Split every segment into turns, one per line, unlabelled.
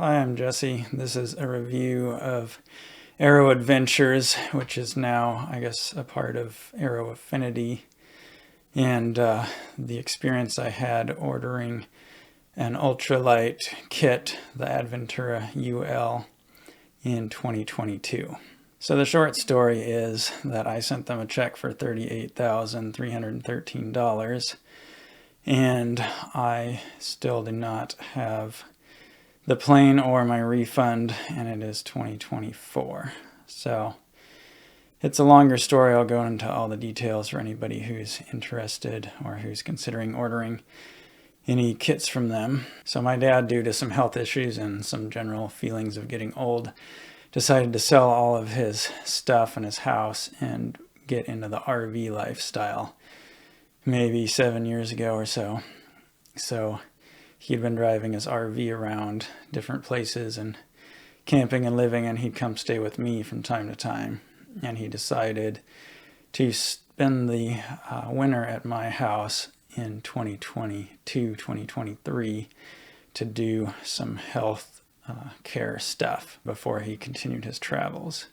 Hi, I'm Jesse. This is a review of Aero Adventures, which is now, I guess, a part of Aero Affinity, and the experience I had ordering an ultralight kit, the Adventura UL, in 2022. So the short story is that I sent them a check for $38,313, and I still do not have the plane or my refund, and it is 2024. So it's a longer story. I'll go into all the details for anybody who's interested or who's considering ordering any kits from them. So my dad, due to some health issues and some general feelings of getting old, decided to sell all of his stuff in his house and get into the RV lifestyle maybe 7 years ago or so. So he'd been driving his RV around different places and camping and living, and he'd come stay with me from time to time. And he decided to spend the winter at my house in 2022, 2023 to do some health care stuff before he continued his travels.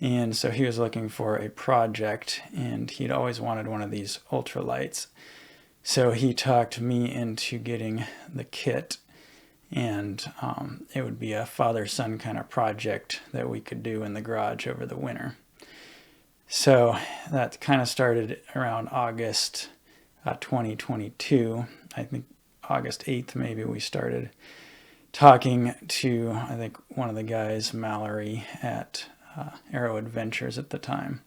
And so he was looking for a project, and he'd always wanted one of these ultralights. So he talked me into getting the kit, and it would be a father-son kind of project that we could do in the garage over the winter. So that kind of started around August 2022. I think August 8th maybe we started talking to, I think, one of the guys, Mallory, at Aero Adventures at the time,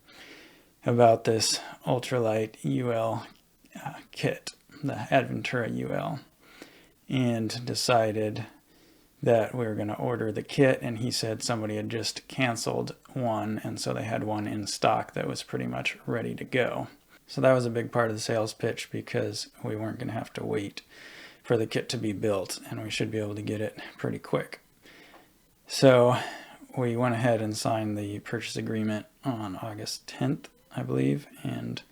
about this ultralight UL kit, the Adventura UL, and decided that we were going to order the kit. And he said somebody had just canceled one, and so they had one in stock that was pretty much ready to go. So that was a big part of the sales pitch, because we weren't going to have to wait for the kit to be built, and we should be able to get it pretty quick. So we went ahead and signed the purchase agreement on August 10th, I believe, and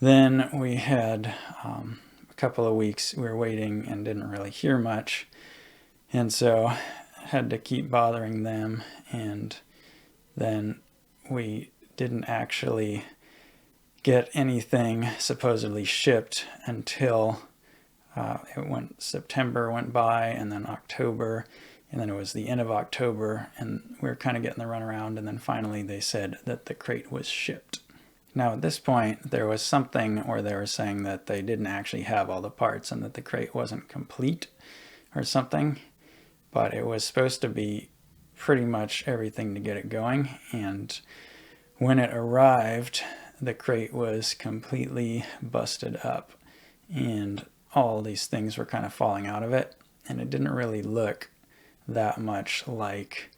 then we had a couple of weeks we were waiting and didn't really hear much, and so had to keep bothering them, and then we didn't actually get anything supposedly shipped until September went by, and then October, and then it was the end of October, and we were kind of getting the runaround, and then finally they said that the crate was shipped. Now at this point there was something where they were saying that they didn't actually have all the parts and that the crate wasn't complete or something, but it was supposed to be pretty much everything to get it going. And when it arrived, the crate was completely busted up and all these things were kind of falling out of it, and it didn't really look that much like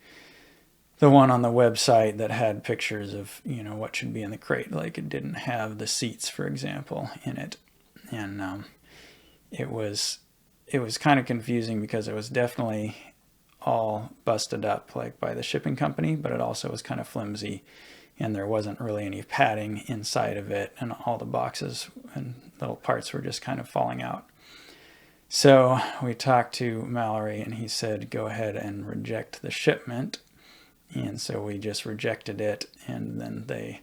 the one on the website that had pictures of, what should be in the crate. Like, it didn't have the seats, for example, in it. And it was kind of confusing, because it was definitely all busted up, like, by the shipping company, but it also was kind of flimsy, and there wasn't really any padding inside of it, and all the boxes and little parts were just kind of falling out. So we talked to Mallory, and he said go ahead and reject the shipment. And so we just rejected it, and then they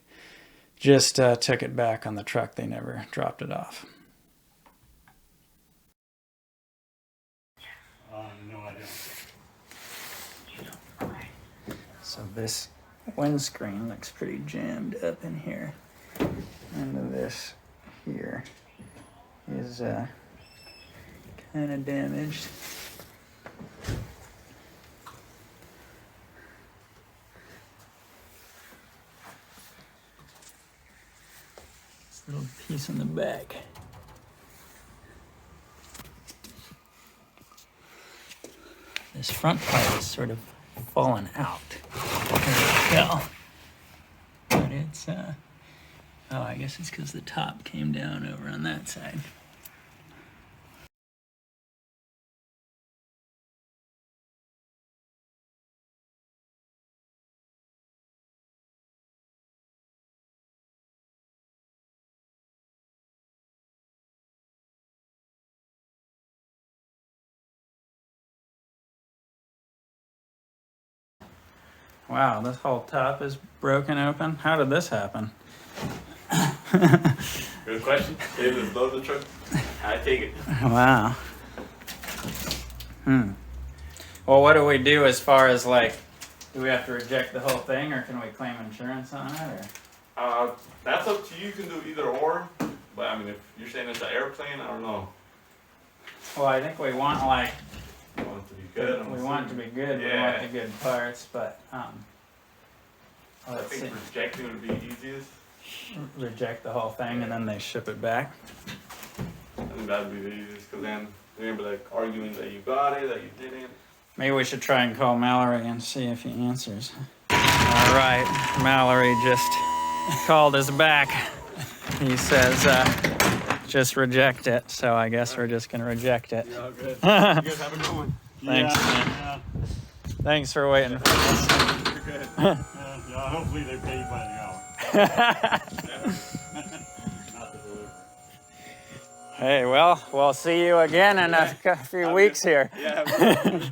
just took it back on the truck. They never dropped it off. No, I don't. So this windscreen looks pretty jammed up in here. And this here is kind of damaged. Little piece in the back. This front part is sort of fallen out. There we go. But it's, I guess it's because the top came down over on that side. Wow, this whole top is broken open. How did this happen?
Good question. David loves the truck. I take it.
Wow. Well, what do we do as far as like, do we have to reject the whole thing, or can we claim insurance on it? Or
That's up to you. You can do either or. But I mean, if you're saying it's an airplane, I don't know.
well, I think we want like
You want it to be good.
we want it to be good. We want the good parts, but
I
let's see.
think rejecting would be easiest.
Reject the whole thing and then they ship it back.
I think that'd be the easiest, because then they're gonna be like arguing that you got it, that you didn't.
Maybe we should try and call Mallory and see if he answers. All right, Mallory just called us back. He says, just reject it. So I guess we're just gonna reject it.
Yeah, good. You guys have a good one.
Thanks, man.
Yeah,
Thanks for waiting for us.
You're good.
yeah, hopefully they pay you by the hour. Not the delivery.
Hey, well, we'll see you again in a few weeks here.
Yeah.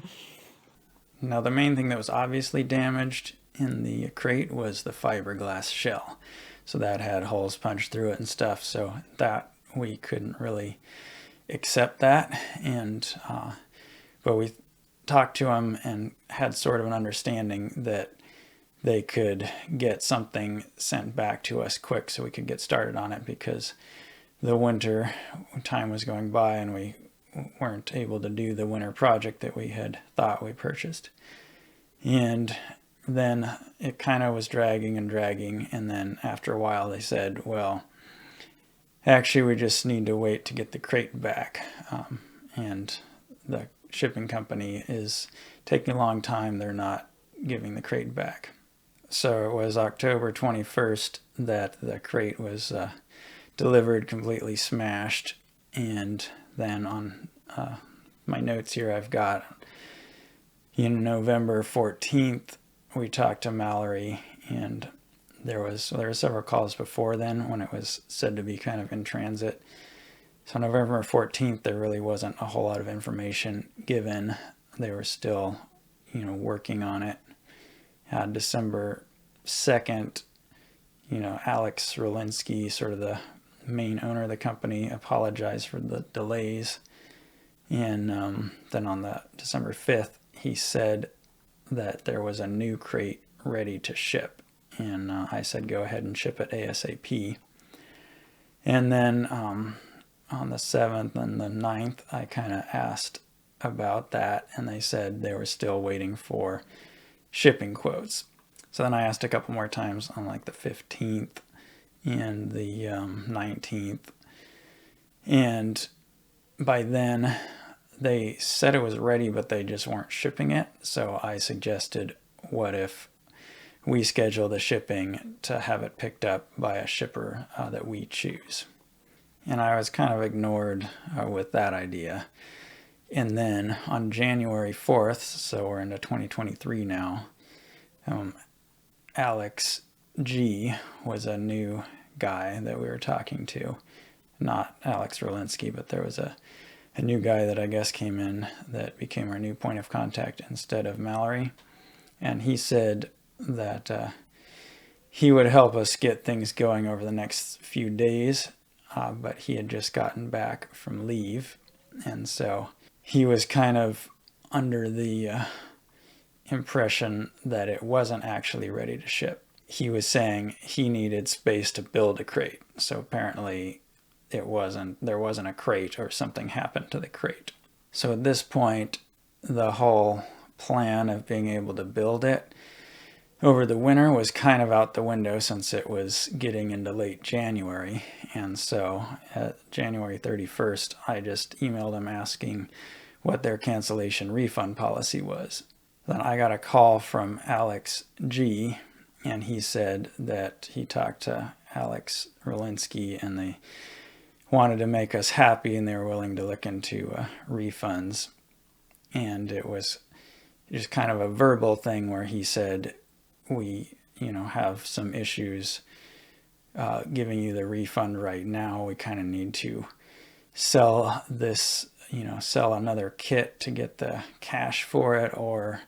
Now, the main thing that was obviously damaged in the crate was the fiberglass shell. So that had holes punched through it and stuff. So that we couldn't really accept that. And but we talked to them and had sort of an understanding that they could get something sent back to us quick so we could get started on it, because the winter time was going by and we weren't able to do the winter project that we had thought we purchased. And then it kind of was dragging and dragging, and then after a while they said, well, actually we just need to wait to get the crate back, and the shipping company is taking a long time. They're not giving the crate back. So it was October 21st that the crate was delivered completely smashed. And then on my notes here, I've got November 14th, we talked to Mallory, and there were several calls before then when it was said to be kind of in transit. So November 14th, there really wasn't a whole lot of information given. They were still, working on it. December 2nd, Alex Rolinski, sort of the main owner of the company, apologized for the delays. And then on the December 5th, he said that there was a new crate ready to ship. And I said, go ahead and ship it ASAP. And then on the 7th and the 9th, I kind of asked about that, and they said they were still waiting for shipping quotes. So then I asked a couple more times on like the 15th and the 19th. And by then, they said it was ready, but they just weren't shipping it. So I suggested, what if we schedule the shipping to have it picked up by a shipper that we choose? And I was kind of ignored with that idea. And then on January 4th, so we're into 2023 now, Alex G was a new guy that we were talking to. Not Alex Rolinski, but there was a new guy that I guess came in that became our new point of contact instead of Mallory. And he said that he would help us get things going over the next few days, but he had just gotten back from leave. And so he was kind of under the impression that it wasn't actually ready to ship. He was saying he needed space to build a crate. So apparently there wasn't a crate, or something happened to the crate. So at this point, the whole plan of being able to build it over the winter was kind of out the window, since it was getting into late January. And so at January 31st, I just emailed them asking what their cancellation refund policy was. Then I got a call from Alex G, and he said that he talked to Alex Rolinski and they wanted to make us happy and they were willing to look into refunds. And it was just kind of a verbal thing where he said, we, have some issues giving you the refund right now. We kind of need to sell this, sell another kit to get the cash for it, or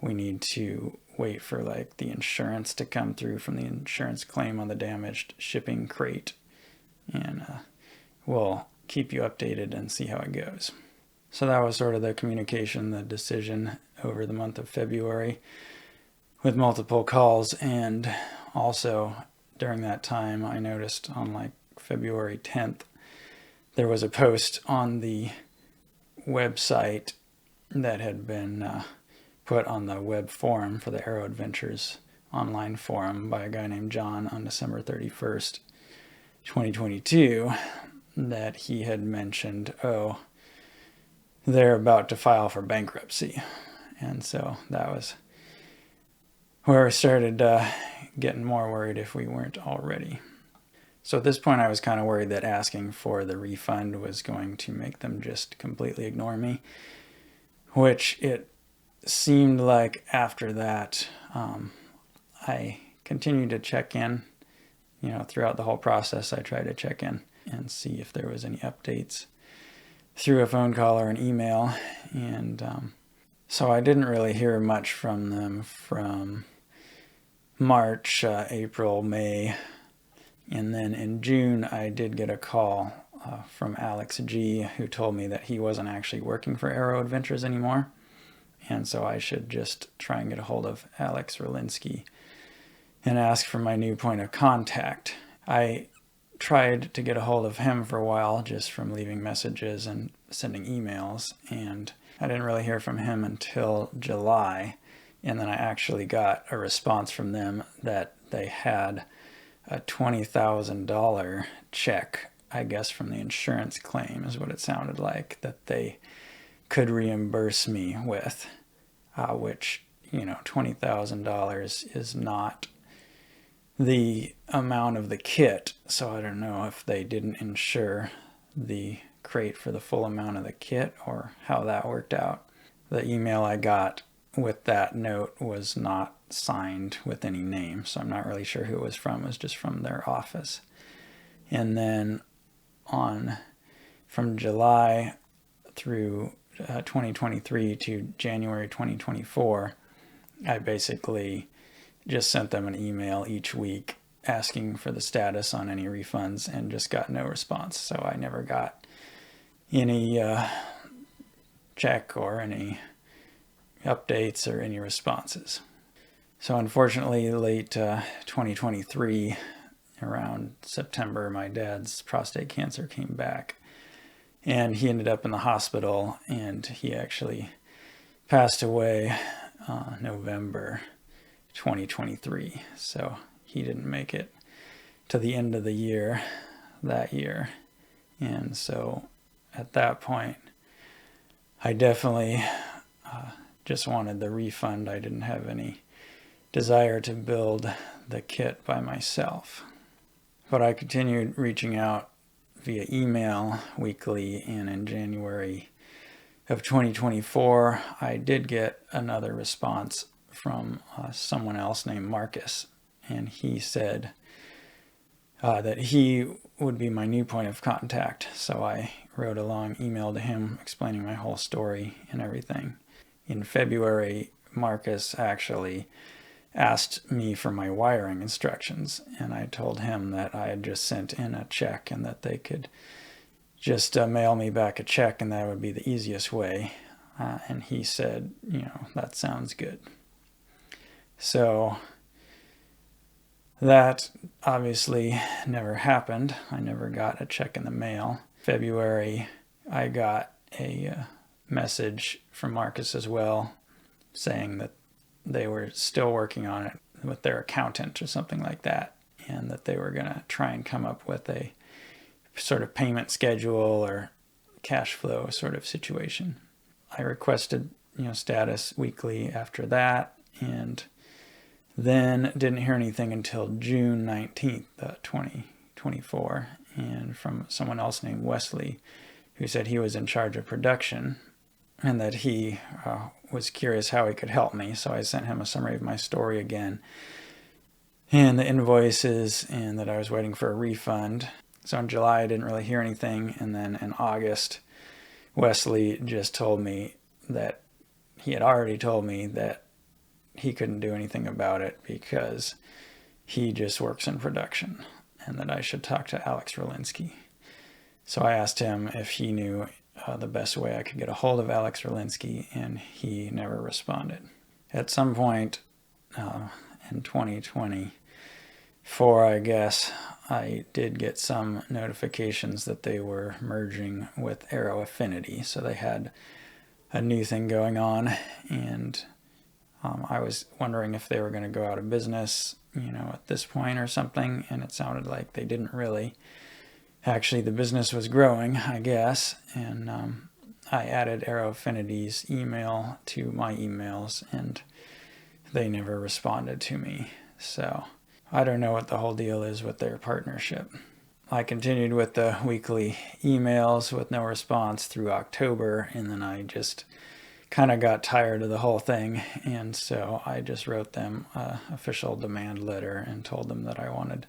we need to wait for like the insurance to come through from the insurance claim on the damaged shipping crate. And we'll keep you updated and see how it goes. So that was sort of the communication, the decision over the month of February with multiple calls. And also during that time, I noticed on like February 10th, there was a post on the website that had been put on the web forum for the Aero Adventures online forum by a guy named John on December 31st, 2022, that he had mentioned, they're about to file for bankruptcy. And so that was where I started getting more worried if we weren't already. So at this point, I was kind of worried that asking for the refund was going to make them just completely ignore me, which it seemed like after that. I continued to check in, throughout the whole process. I tried to check in and see if there was any updates through a phone call or an email. And so I didn't really hear much from them from March, April, May. And then in June, I did get a call from Alex G, who told me that he wasn't actually working for Aero Adventures anymore. And so I should just try and get a hold of Alex Rolinski and ask for my new point of contact. I tried to get a hold of him for a while, just from leaving messages and sending emails, and I didn't really hear from him until July. And then I actually got a response from them that they had a $20,000 check, I guess from the insurance claim is what it sounded like, that they could reimburse me with, which, $20,000 is not the amount of the kit. So I don't know if they didn't insure the crate for the full amount of the kit or how that worked out. The email I got with that note was not signed with any name, so I'm not really sure who it was from. It was just from their office. And then from July through 2023 to January 2024, I basically just sent them an email each week asking for the status on any refunds and just got no response. So I never got any check or any updates or any responses. So unfortunately, late 2023, around September, my dad's prostate cancer came back. And he ended up in the hospital, and he actually passed away November 2023. So he didn't make it to the end of the year that year. And so at that point, I definitely just wanted the refund. I didn't have any desire to build the kit by myself. But I continued reaching out via email weekly, and in January of 2024, I did get another response from someone else named Marcus, and he said that he would be my new point of contact. So I wrote a long email to him explaining my whole story and everything. In February, Marcus actually asked me for my wiring instructions, and I told him that I had just sent in a check and that they could just mail me back a check, and that would be the easiest way. And he said, that sounds good. So that obviously never happened. I never got a check in the mail. February, I got a message from Marcus as well, saying that they were still working on it with their accountant or something like that, and that they were going to try and come up with a sort of payment schedule or cash flow sort of situation. I requested, status weekly after that, and then didn't hear anything until June 19th, 2024, and from someone else named Wesley, who said he was in charge of production and that he was curious how he could help me. So I sent him a summary of my story again and the invoices, and that I was waiting for a refund. So in July, I didn't really hear anything. And then in August, Wesley just told me that he had already told me that he couldn't do anything about it because he just works in production, and that I should talk to Alex Rolinski. So I asked him if he knew the best way I could get a hold of Alex Rolinski, and he never responded. At some point in 2024, I guess, I did get some notifications that they were merging with Aero Affinity. So they had a new thing going on, and I was wondering if they were going to go out of business, at this point or something, and it sounded like they didn't really. Actually, the business was growing, I guess, and I added Aero Affinity's email to my emails, and they never responded to me. So I don't know what the whole deal is with their partnership. I continued with the weekly emails with no response through October, and then I just kind of got tired of the whole thing, and so I just wrote them an official demand letter and told them that I wanted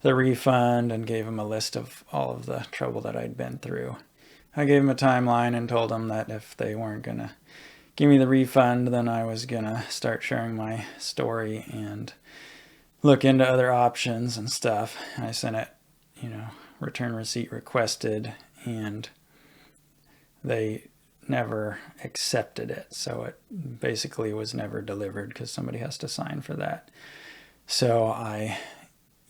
the refund and gave them a list of all of the trouble that I'd been through. I gave them a timeline and told them that if they weren't going to give me the refund, then I was going to start sharing my story and look into other options and stuff. I sent it, return receipt requested, and they never accepted it. So it basically was never delivered because somebody has to sign for that. So I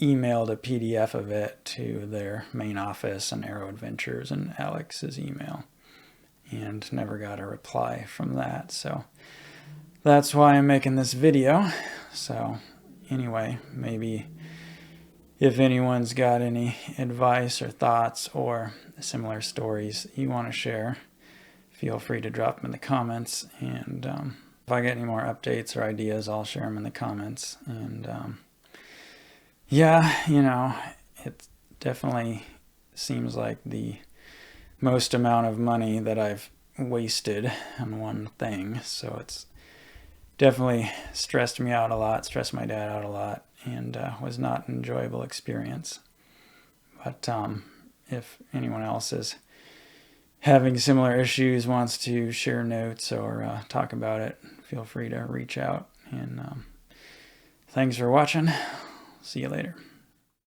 emailed a PDF of it to their main office and Aero Adventures and Alex's email, and never got a reply from that. So that's why I'm making this video. So anyway, maybe if anyone's got any advice or thoughts or similar stories you want to share, feel free to drop them in the comments. And if I get any more updates or ideas, I'll share them in the comments. And it definitely seems like the most amount of money that I've wasted on one thing. So it's definitely stressed me out a lot, stressed my dad out a lot, and was not an enjoyable experience. But if anyone else is having similar issues, wants to share notes or talk about it, feel free to reach out. And thanks for watching. See you later.